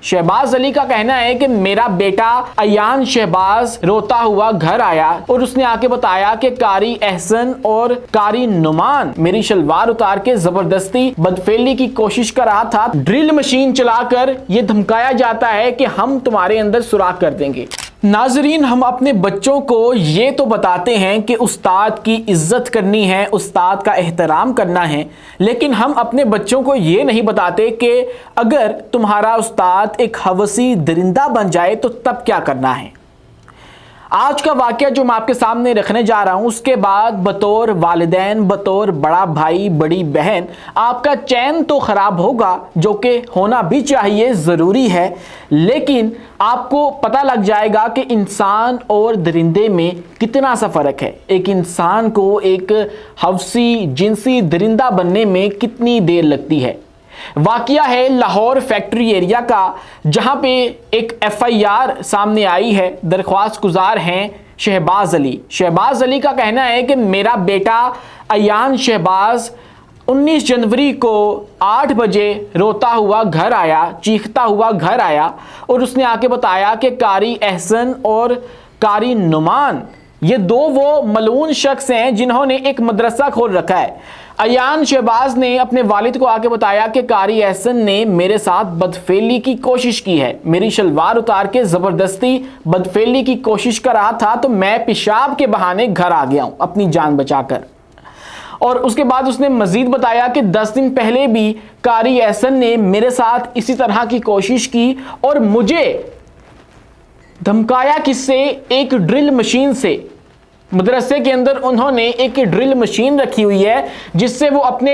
शहबाज अली का कहना है कि मेरा बेटा अयान शहबाज रोता हुआ घर आया और उसने आके बताया कि कारी एहसन और कारी नुमान मेरी शलवार उतार के जबरदस्ती बदफेली की कोशिश कर रहा था। ड्रिल मशीन चलाकर यह धमकाया जाता है कि हम तुम्हारे अंदर सुराख कर देंगे। नाजरीन, हम अपने बच्चों को ये तो बताते हैं कि उस्ताद की इज्जत करनी है, उस्ताद का एहतराम करना है, लेकिन हम अपने बच्चों को ये नहीं बताते कि अगर तुम्हारा उस्ताद एक हवसी दरिंदा बन जाए तो तब क्या करना है। आज का वाकया जो मैं आपके सामने रखने जा रहा हूं, उसके बाद बतौर वालिदैन, बतौर बड़ा भाई, बड़ी बहन, आपका चैन तो खराब होगा, जो कि होना भी चाहिए, ज़रूरी है, लेकिन आपको पता लग जाएगा कि इंसान और दरिंदे में कितना सा फ़र्क है। एक इंसान को एक हवसी जिनसी दरिंदा बनने में कितनी देर लगती है। वाकया है लाहौर फैक्ट्री एरिया का, जहां पे एक FIR सामने आई है। दरख्वास्त गुजार हैं शहबाज अली। शहबाज अली का कहना है कि मेरा बेटा अयान शहबाज 19 जनवरी को 8 बजे रोता हुआ घर आया, चीखता हुआ घर आया और उसने आके बताया कि कारी एहसन और कारी नुमान ये दो वो मलून शख्स हैं जिन्होंने एक मदरसा खोल रखा है। अयान शहबाज ने अपने वालिद को आके बताया कि कारी एहसन ने मेरे साथ बदफेली की कोशिश की है, मेरी शलवार उतार के ज़बरदस्ती बदफेली की कोशिश कर रहा था, तो मैं पेशाब के बहाने घर आ गया हूँ अपनी जान बचाकर। और उसके बाद उसने मजीद बताया कि 10 दिन पहले भी कारी एहसन ने मेरे साथ इसी तरह की कोशिश की और मुझे धमकाया। किससे? एक ड्रिल मशीन से। मदरसे के अंदर उन्होंने एक ड्रिल मशीन रखी हुई है जिससे वो अपने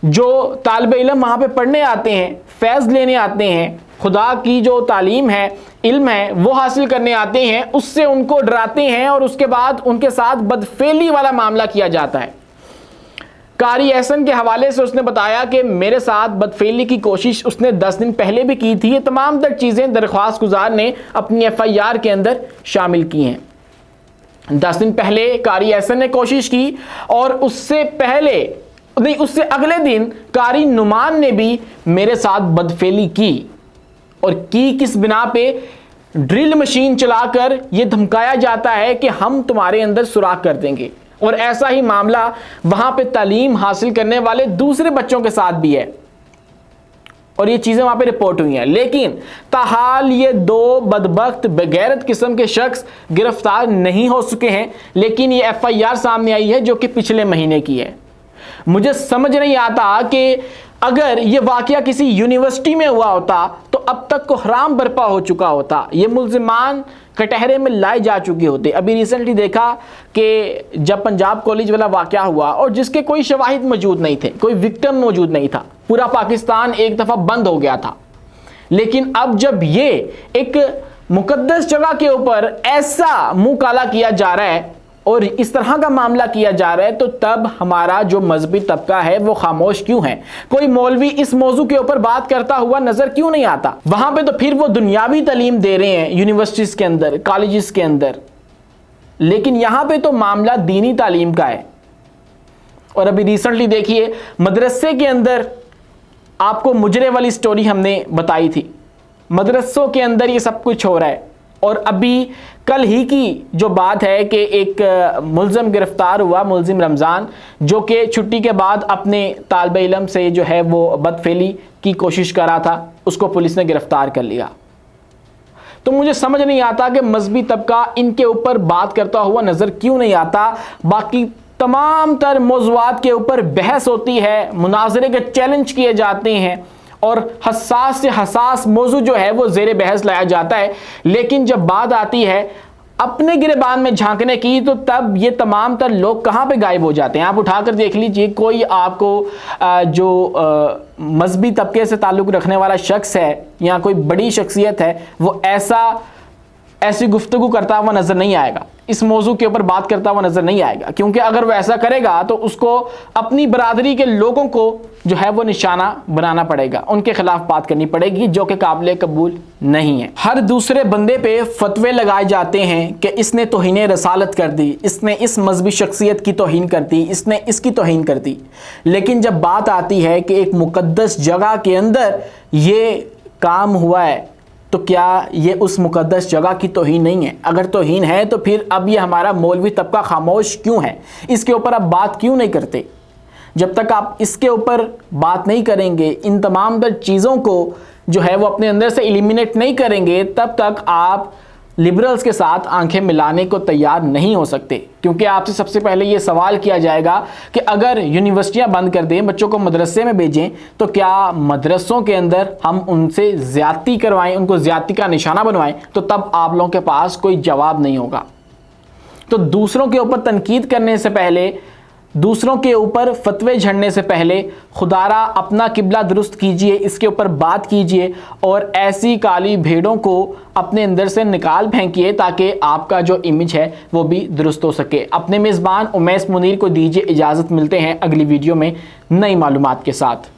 जो तालिब इल्म वहाँ पे पढ़ने आते हैं, फैज़ लेने आते हैं, खुदा की जो तालीम है, इल्म है, वो हासिल करने आते हैं, उससे उनको डराते हैं और उसके बाद उनके साथ बदफेली वाला मामला किया जाता है। कारी एहसन के हवाले से उसने बताया कि मेरे साथ बदफेली की कोशिश उसने 10 दिन पहले भी की थी। ये तमाम तर चीज़ें दरख्वास्त गुजार ने अपनी FIR के अंदर शामिल की हैं। 10 दिन पहले कारी एहसन ने कोशिश की और उससे पहले नहीं, उससे अगले दिन कारी नुमान ने भी मेरे साथ बदफेली की। और की किस बिना पे? ड्रिल मशीन चलाकर यह धमकाया जाता है कि हम तुम्हारे अंदर सुराख कर देंगे। और ऐसा ही मामला वहां पे तालीम हासिल करने वाले दूसरे बच्चों के साथ भी है और ये चीज़ें वहाँ पे रिपोर्ट हुई हैं। लेकिन ताहाल ये दो बदबख्त बेगैरत किस्म के शख्स गिरफ्तार नहीं हो चुके हैं। लेकिन ये FIR सामने आई है जो कि पिछले महीने की है। मुझे समझ नहीं आता कि अगर ये वाकया किसी यूनिवर्सिटी में हुआ होता तो अब तक कोहराम बर्पा हो चुका होता, ये मुल्जिमान कटहरे में लाए जा चुके होते। अभी रिसेंटली देखा कि जब पंजाब कॉलेज वाला वाकया हुआ और जिसके कोई शवाहिद मौजूद नहीं थे, कोई विक्टिम मौजूद नहीं था, पूरा पाकिस्तान एक दफ़ा बंद हो गया था। लेकिन अब जब ये एक मुकद्दस जगह के ऊपर ऐसा मुंह काला किया जा रहा है और इस तरह का मामला किया जा रहा है, तो तब हमारा जो मजहबी तबका है वो खामोश क्यों है? कोई मौलवी इस मौजू के ऊपर बात करता हुआ नजर क्यों नहीं आता? वहां पे तो फिर वो दुनियावी तालीम दे रहे हैं यूनिवर्सिटीज के अंदर, कॉलेजेस के अंदर, लेकिन यहां पे तो मामला दीनी तालीम का है। और अभी रिसेंटली देखिए मदरसे के अंदर, आपको मुजरे वाली स्टोरी हमने बताई थी, मदरसों के अंदर ये सब कुछ हो रहा है। और अभी कल ही की जो बात है कि एक मुल्ज़िम गिरफ्तार हुआ, मुल्ज़िम रमज़ान, जो कि छुट्टी के बाद अपने तालिब इल्म से जो है वो बदफेली की कोशिश कर रहा था, उसको पुलिस ने गिरफ्तार कर लिया। तो मुझे समझ नहीं आता कि मजहबी तबका इनके ऊपर बात करता हुआ नज़र क्यों नहीं आता। बाकी तमाम तर मौज़ूआत के ऊपर बहस होती है, मुनाजरे के चैलेंज किए जाते हैं और हसास से हसास मौजू जो है वो ज़ेरे बहस लाया जाता है। लेकिन जब बात आती है अपने गिरेबान में झांकने की, तो तब ये तमाम तर लोग कहाँ पे गायब हो जाते हैं। आप उठाकर देख लीजिए, कोई आपको जो मजहबी तबके से ताल्लुक़ रखने वाला शख्स है या कोई बड़ी शख्सियत है, वो ऐसी गुफ्तगू करता हुआ नज़र नहीं आएगा, इस मौजू के ऊपर बात करता हुआ नज़र नहीं आएगा। क्योंकि अगर वो ऐसा करेगा तो उसको अपनी बरादरी के लोगों को जो है वो निशाना बनाना पड़ेगा, उनके खिलाफ बात करनी पड़ेगी, जो कि काबिल कबूल नहीं है। हर दूसरे बंदे पे फतवे लगाए जाते हैं कि इसने तौहीन रसालत कर दी, इसने इस मजहबी शख्सियत की तौहीन कर दी, इसने इसकी तौहीन कर दी। लेकिन जब बात आती है कि एक मुकद्दस जगह के अंदर ये काम हुआ है, तो क्या ये उस मुक़द्दस जगह की तौहीन नहीं है? अगर तौहीन है तो फिर अब ये हमारा मौलवी तबका खामोश क्यों है? इसके ऊपर आप बात क्यों नहीं करते? जब तक आप इसके ऊपर बात नहीं करेंगे, इन तमाम तर चीज़ों को जो है वो अपने अंदर से एलिमिनेट नहीं करेंगे, तब तक आप लिबरल्स के साथ आंखें मिलाने को तैयार नहीं हो सकते। क्योंकि आपसे सबसे पहले ये सवाल किया जाएगा कि अगर यूनिवर्सिटियां बंद कर दें, बच्चों को मदरसे में भेजें, तो क्या मदरसों के अंदर हम उनसे ज़्यादती करवाएं, उनको ज़्यादती का निशाना बनवाएं? तो तब आप लोगों के पास कोई जवाब नहीं होगा। तो दूसरों के ऊपर तनकीद करने से पहले, दूसरों के ऊपर फतवे झड़ने से पहले खुदारा अपना किबला दुरुस्त कीजिए, इसके ऊपर बात कीजिए और ऐसी काली भेड़ों को अपने अंदर से निकाल फेंकिए ताकि आपका जो इमेज है वो भी दुरुस्त हो सके। अपने मेज़बान उमैस मुनीर को दीजिए इजाज़त। मिलते हैं अगली वीडियो में नई मालूमात के साथ।